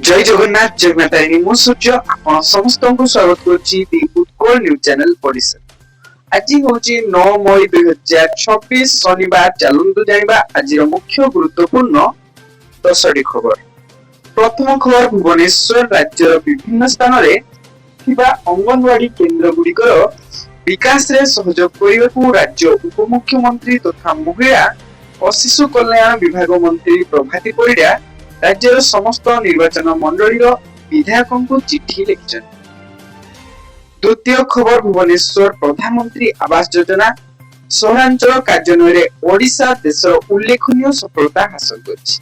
जय जगन्नाथ जय मातारिणी मु सूर्य आपण समस्त को स्वागत करछि दी उत्कल न्यूज चैनल परिसर। आज होची 9 मई 2026 शनिवार। चलंतु जानिबा आज मुख्य गुरुत्वपूर्ण 10टी खबर। प्रथम खबर, भुवनेश्वर राज्यर विभिन्न स्थान रे थिबा अंगनवाड़ी केन्द्र गुड़िकर विकास रे सहयोग करिबाकू राज्य उपमुख्यमंत्री तथा महिला और शिशु कल्याण विभाग मंत्री प्रभाती परिडा राज्यर समस्त निर्वाचन मंडली विधायकों को चिठी लिखिछन। द्वितीय खबर, भुवनेश्वर प्रधानमंत्री आवास योजना सहरांचल कार्यान्वयन ओडिशा देशर उल्लेखनीय सफलता हासिल करछि।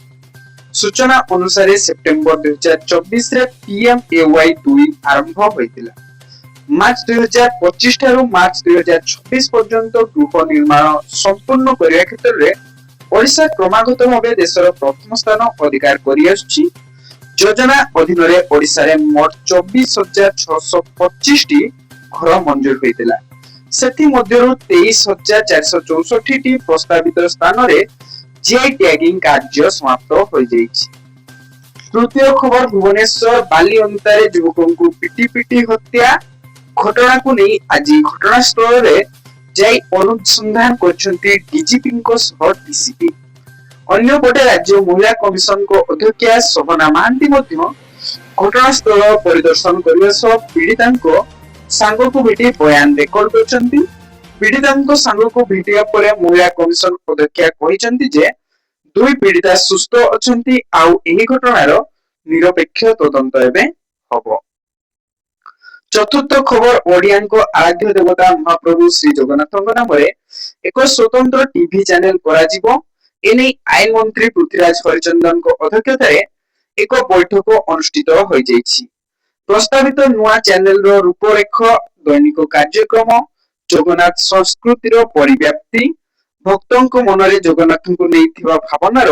सूचना अनुसार सेप्टेम्बर 2024 रे पीएमएवाई 2 आरंभ होइतिला। मार्च 2025 ठारू मार्च 2026 पर्यंत गृह निर्माण संपूर्ण करिया क्षेत्र रे ओडिशा क्रमागत भावे देशर प्रथम स्थान अधिकार करि आछि। योजना अधीन रे ओडिशा रे मोट 24,625 टी घर मंजूर होइतिला। सेथि मध्यरु 23,464 टी प्रस्तावित स्थान रे जीआई टैगिंग कार्य समाप्त हो जाइछि। तृतीय खबर, भुवनेश्वर बाली अंतारे युवकों को पिटी पिटी हत्या घटना को नहीं आज घटनास्थल रे जाई अनुसंधान करछंती डीजीपी को सह डीसीपी। अन्य पटे राज्य महिला कमिशन को अध्यक्षा शोभना महांती मध्य घटनास्थल परिदर्शन करबा सह पीड़िता को सांग को भेटी बयान रेकर्ड करछंती। पीड़िता को सांग को भेटिया परे महिला कमिशन अध्यक्षा कहिसंती जे दुई पीड़िता सुस्थ अछंती आउ एही घटनार निरपेक्ष तदंत एबे हबो। चतुर्थ खबर, ओडियान को आराध्य देवता महाप्रभु श्री जगन्नाथ नाम एक स्वतंत्र टीवी चैनल कराजिबो। एने आईन मंत्री पृथ्वीराज हरिचंदन को अध्यक्षता एक बैठक अनुष्ठित हो जाइछि। प्रस्तावित नुआ चैनल रो रूपरेख, दैनिक कार्यक्रम, जगन्नाथ संस्कृतिर परिव्याप्ति, भक्तों को मनरे जगन्नाथ को नैथिबा भावनार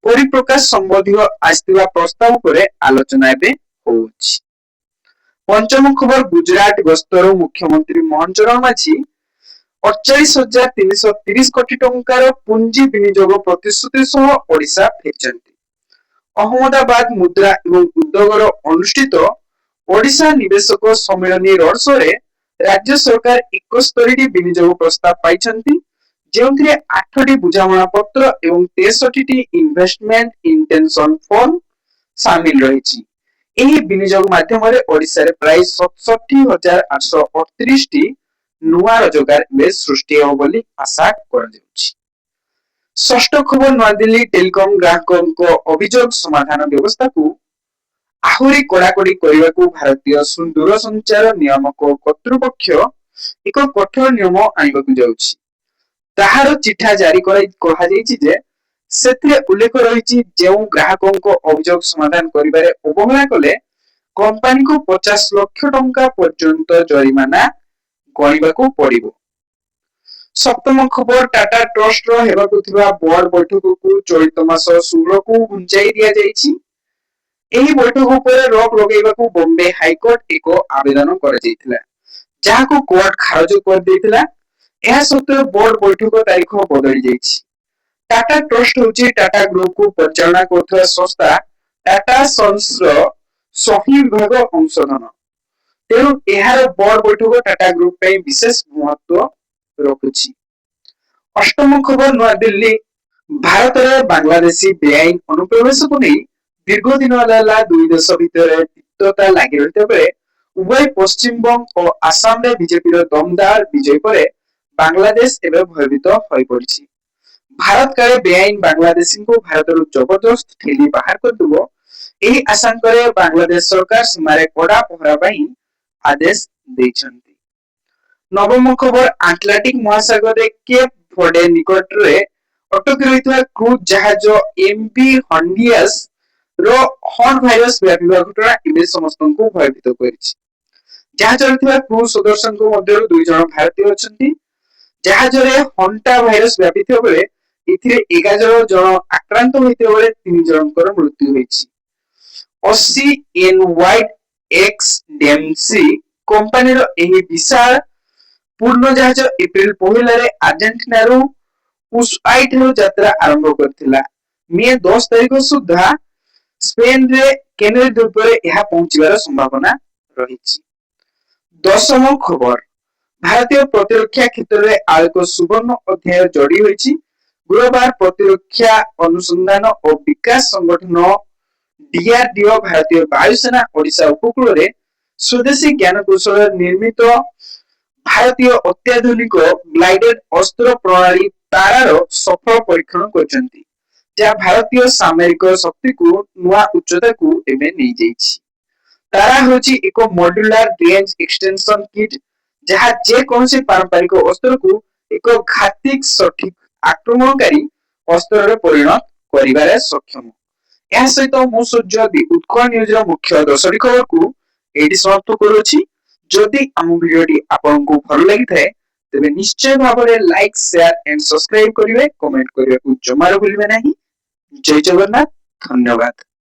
परिप्रकाश संबंधी आस्तिबा प्रस्ताव पर आलोचना एबे होउछि। पंचम खबर, गुजरात गस्तर मुख्यमंत्री मोहन चरण माझी 48,330 कोटी टंकार पुंजी विनियोग प्रतिश्रुति सह ओडिशा फेरचंती। अहमदाबाद मुद्रा एवं उद्योगर अनुष्ठित ओडिशा निवेशक सम्मेलन रोड शो रे राज्य सरकार 71 टी विनियोग प्रस्ताव पाइछंती, जेउथिरे 8 टी बुझामणा पत्र एवं 63 टी इन्वेस्टमेंट इंटेंशन फॉर्म शामिल रहिछि। एही विनियोग माध्यम रे ओडिशा रे प्राय 67,838 टी नुआ रोजगार में सृष्टि हो बोली आशा करा जाउछि। षष्ठ खबर, नवा दिल्ली टेलीकॉम ग्राहकों को अभियोग समाधान व्यवस्था को आहुरी कड़ाकड़ी करने को भारतीय दूरसंचार नियामक कर्तृपक्ष एक कठोर नियम आनिबाकु जाउछि। ताहार चिठा जारी कहा जाइछि जे सेथिरे उल्लेख रहिछि जेउ ग्राहकों को अभियोग समाधान करिबारे अवहेला कले कंपनी को 50 लाख टंका पर्यंत जरिमाना गणिबाकू पड़िबो। सप्तम खबर, टाटा ट्रस्ट रो हेबाकू थिबा बोर्ड बैठक को चलित मास 16 को घुंचाई दिया जाइछि। एही बैठक ऊपर रोक लगाइबाकू बॉम्बे हाईकोर्ट एक आवेदन कर जाइथिला, जाहाको कोर्ट खारज कर दैथिला। एहा सत्वे बोर्ड बैठक तारीख बदली जाइछि। टाटा ट्रस्ट होची टाटा ग्रुप को परिचालना करथुवा संस्था टाटा सन्स रो सही विभाग अंशधन। तेणु एहार बोर्ड बैठक टाटा ग्रुप पे विशेष महत्व रखुछि। अष्टम खबर, नवा दिल्ली भारत रे बांग्लादेशी बेआईन अनुप्रवेश को नहीं दीर्घ दिन वाला दुई देश भितर तिक्तता लागि रहिते बेले उभय पश्चिम बंग और आसाम रे बीजेपी रो दमदार विजय परे बांग्लादेश एबे भयभीत होई पड़िछि। भारत काले बेआईन बांग्लादेशी को भारत रो जबरदस्त ठेली बाहर कर दबो, एही आशंका रे बांग्लादेश सरकार सीमा रे कड़ा पहरा पई आदेश दैछंती। नवम खबर, आटलांटिक महासागर रे केप वर्डे निकट रे अटकी रहितवा क्रूज जहाज एमवी हंडियास रो हॉर्न भाइरस व्यापिबा घटना इबे समस्तन को भयभीत करिछि। जहाज रे थिबा क्रूज सदस्यन को मध्यरु 2 जण भारतीय अछंती। जहाज रे हंटा भाइरस व्यापिथिबा बेले इथिरे 11 जण आक्रांत होइथिबा बेले 3 जनकर मृत्यु होइछि। 80 एनवाइड एक्स डेमसी कंपनी रो एही विशाल पूर्ण जहाज एप्रिल 1 रे अर्जेंटीना रो उसाइट रो यात्रा आरंभ करथिला। मे 10 तारिख सुधा स्पेन रे କେନ୍ଦ୍ରୀୟ ଦ୍ୱୀପରେ ଏହା ପହଞ୍ଚିବାର ସମ୍ଭାବନା ରହିଛି। ଦଶମ ଖବର, ଭାରତୀୟ ପ୍ରତିରକ୍ଷା କ୍ଷେତ୍ରରେ ଆଉ ଏକ ସୁବର୍ଣ୍ଣ ଅଧ୍ୟାୟ ଯୋଡ଼ି ହୋଇଛି। ଗୁରୁବାର ପ୍ରତିରକ୍ଷା ଅନୁସନ୍ଧାନ ଓ ବିକାଶ ସଂଗଠନ DRDO ଭାରତୀୟ ବାୟୁସେନା ଓଡ଼ିଶା ଉପକୂଳରେ ସ୍ୱଦେଶୀ ଜ୍ଞାନକୌଶଳ ନିର୍ମିତ ଭାରତୀୟ ଅତ୍ୟାଧୁନିକ ଗ୍ଲାଇଡେଡ୍ ଅସ୍ତ୍ର ପ୍ରଣାଳୀ ତାରାର ସଫଳ ପରୀକ୍ଷଣ କରିଛନ୍ତି, ଯାହା ଭାରତୀୟ ସାମରିକ ଶକ୍ତିକୁ ନୂଆ ଉଚ୍ଚତାକୁ ଏବେ ନେଇଯାଇଛି। ତାରା ହେଉଛି ଏକ ମଡ୍ୟୁଲାର ରେଞ୍ଜ ଏକ୍ସଟେନସନ କିଟ୍, ଯାହା ଯେକୌଣସି ପାରମ୍ପରିକ ଅସ୍ତ୍ରକୁ ଏକ ଘାତୀ ସଠିକ ଆକ୍ରମଣକାରୀ ଅସ୍ତ୍ରରେ ପରିଣତ କରିବାରେ ସକ୍ଷମ। ଏହା ସହିତ ମୁଁ ସୂର୍ଯ୍ୟ ଉତ୍କଳ ନ୍ୟୁଜର ମୁଖ୍ୟ 10ଟି ଖବରକୁ ଏଇଠି ସମାପ୍ତ କରୁଅଛି। ଯଦି ଆମ ଭିଡିଓଟି ଆପଣଙ୍କୁ ଭଲ ଲାଗିଥାଏ ତେବେ ନିଶ୍ଚୟ ଭାବରେ ଲାଇକ୍, ସେୟାର ଏଣ୍ଡ ସବସ୍କ୍ରାଇବ କରିବେ। କମେଣ୍ଟ କରିବାକୁ ଜମାରୁ ଭୁଲିବେ ନାହିଁ। ଜୟ ଜଗନ୍ନାଥ, ଧନ୍ୟବାଦ।